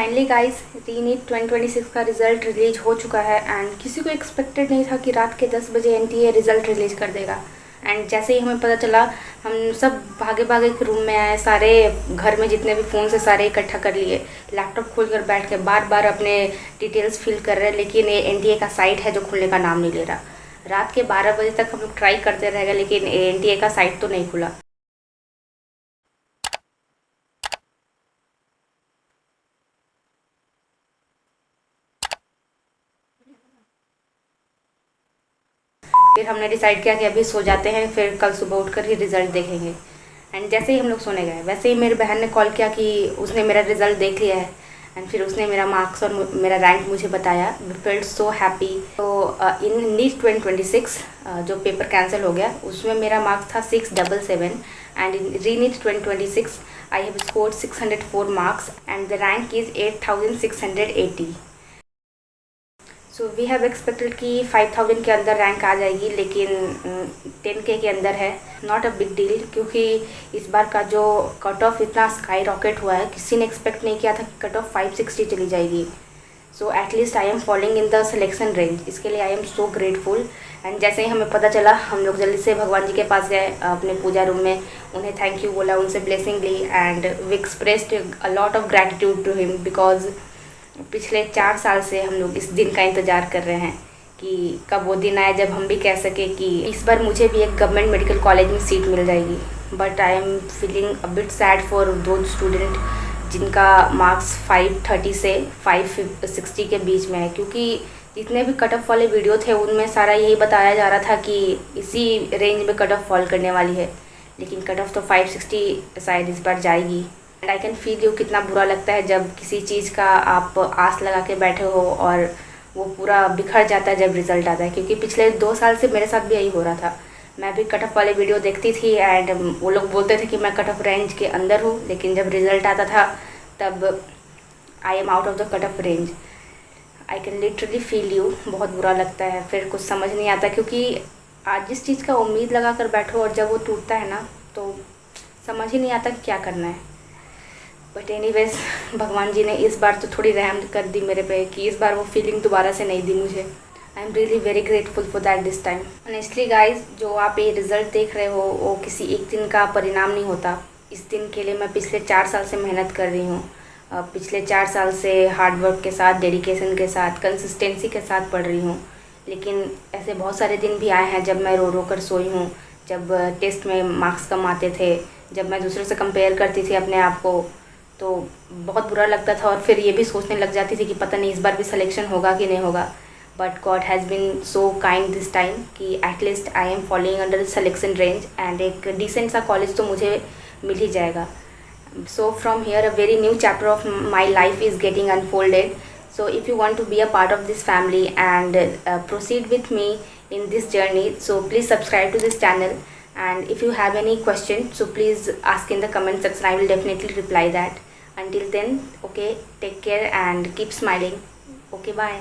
Finally guys रीनीट 2026 का result release हो चुका है एंड किसी को एक्सपेक्टेड नहीं था कि रात के 10 बजे एनटीए रिज़ल्ट रिलीज कर देगा। एंड जैसे ही हमें पता चला हम सब भागे भागे के रूम में आए, सारे घर में जितने भी फ़ोन से सारे इकट्ठा कर लिए, लैपटॉप खोल कर बैठ के बार बार अपने डिटेल्स फिल कर रहे हैं, लेकिन ये एनटीए का साइट है जो खुलने का नाम नहीं ले रहा। रात के 12 बजे तक हम लोग ट्राई करते रह गए लेकिन एनटीए का साइट तो नहीं खुला। फिर हमने डिसाइड किया कि अभी सो जाते हैं, फिर कल सुबह उठकर ही रिज़ल्ट देखेंगे। एंड जैसे ही हम लोग सोने गए वैसे ही मेरी बहन ने कॉल किया कि उसने मेरा रिज़ल्ट देख लिया है एंड फिर उसने मेरा मार्क्स और मेरा रैंक मुझे बताया। We felt so happy. तो इन नीट 2026 जो पेपर कैंसिल हो गया उसमें मेरा मार्क्स था 677 and in ReNEET 2026 I have scored 604 marks and the rank is 8680। So we have expected कि 5000 के अंदर रैंक आ जाएगी, लेकिन 10K के अंदर है। नॉट अ बिग डील, क्योंकि इस बार का जो कट ऑफ इतना स्काई रॉकेट हुआ है, किसी ने एक्सपेक्ट नहीं किया था कि कट ऑफ 560 चली जाएगी। So at least I am following in the selection range. इसके लिए I am so grateful. And जैसे ही हमें पता चला हम लोग जल्दी से भगवान जी के पास गए, अपने पूजा रूम में उन्हें थैंक यू बोला, उनसे ब्लेसिंग ली and we expressed a lot of gratitude to him because पिछले 4 साल से हम लोग इस दिन का इंतज़ार कर रहे हैं कि कब वो दिन आए जब हम भी कह सके कि इस बार मुझे भी एक गवर्नमेंट मेडिकल कॉलेज में सीट मिल जाएगी। But I am feeling a bit sad for those student जिनका मार्क्स 530 से 560 के बीच में है, क्योंकि जितने भी कट ऑफ वाले वीडियो थे उनमें सारा यही बताया जा रहा था कि इसी रेंज में कट ऑफ फॉल करने वाली है, लेकिन कट ऑफ तो 560 शायद इस बार जाएगी। And I can feel you, कितना बुरा लगता है जब किसी चीज़ का आप आस लगा के बैठे हो और वो पूरा बिखर जाता है जब रिज़ल्ट आता है। क्योंकि पिछले 2 साल से मेरे साथ भी यही हो रहा था। मैं भी कट ऑफ वाले वीडियो देखती थी एंड वो लोग बोलते थे कि मैं कट ऑफ रेंज के अंदर हूँ, लेकिन जब रिज़ल्ट आता था तब I am out of the cut off range. I can literally feel you. बहुत बुरा लगता है, फिर कुछ समझ नहीं आता, क्योंकि आज जिस चीज़ का उम्मीद लगा कर बैठो और जब वो टूटता है ना तो समझ ही नहीं आता कि क्या करना है। बट एनीवेज भगवान जी ने इस बार तो थोड़ी रहम कर दी मेरे पे कि इस बार वो फीलिंग दोबारा से नहीं दी मुझे। I am really very grateful for that this time. Honestly guys, जो आप ये रिज़ल्ट देख रहे हो वो किसी एक दिन का परिणाम नहीं होता। इस दिन के लिए मैं पिछले 4 साल से मेहनत कर रही हूँ। पिछले 4 साल से हार्डवर्क के साथ, डेडिकेशन के साथ, कंसिस्टेंसी के साथ पढ़ रही हूँ। लेकिन ऐसे बहुत सारे दिन भी आए हैं जब मैं रो रो कर सोई हूँ, जब टेस्ट में मार्क्स कम आते थे, जब मैं दूसरों से कंपेयर करती थी अपने आप को, तो बहुत बुरा लगता था और फिर ये भी सोचने लग जाती थी कि पता नहीं इस बार भी सिलेक्शन होगा कि नहीं होगा। But God has been so kind this time कि at least I am following under the selection range and एक डिसेंट सा कॉलेज तो मुझे मिल ही जाएगा। So from here a very new chapter of my life is getting unfolded. So if you want to be a part of this family and proceed with me in this journey, so please subscribe to this channel. And if you have any question, so please ask in the comment section. I will definitely reply that. Until then, okay, take care and keep smiling. Okay, bye.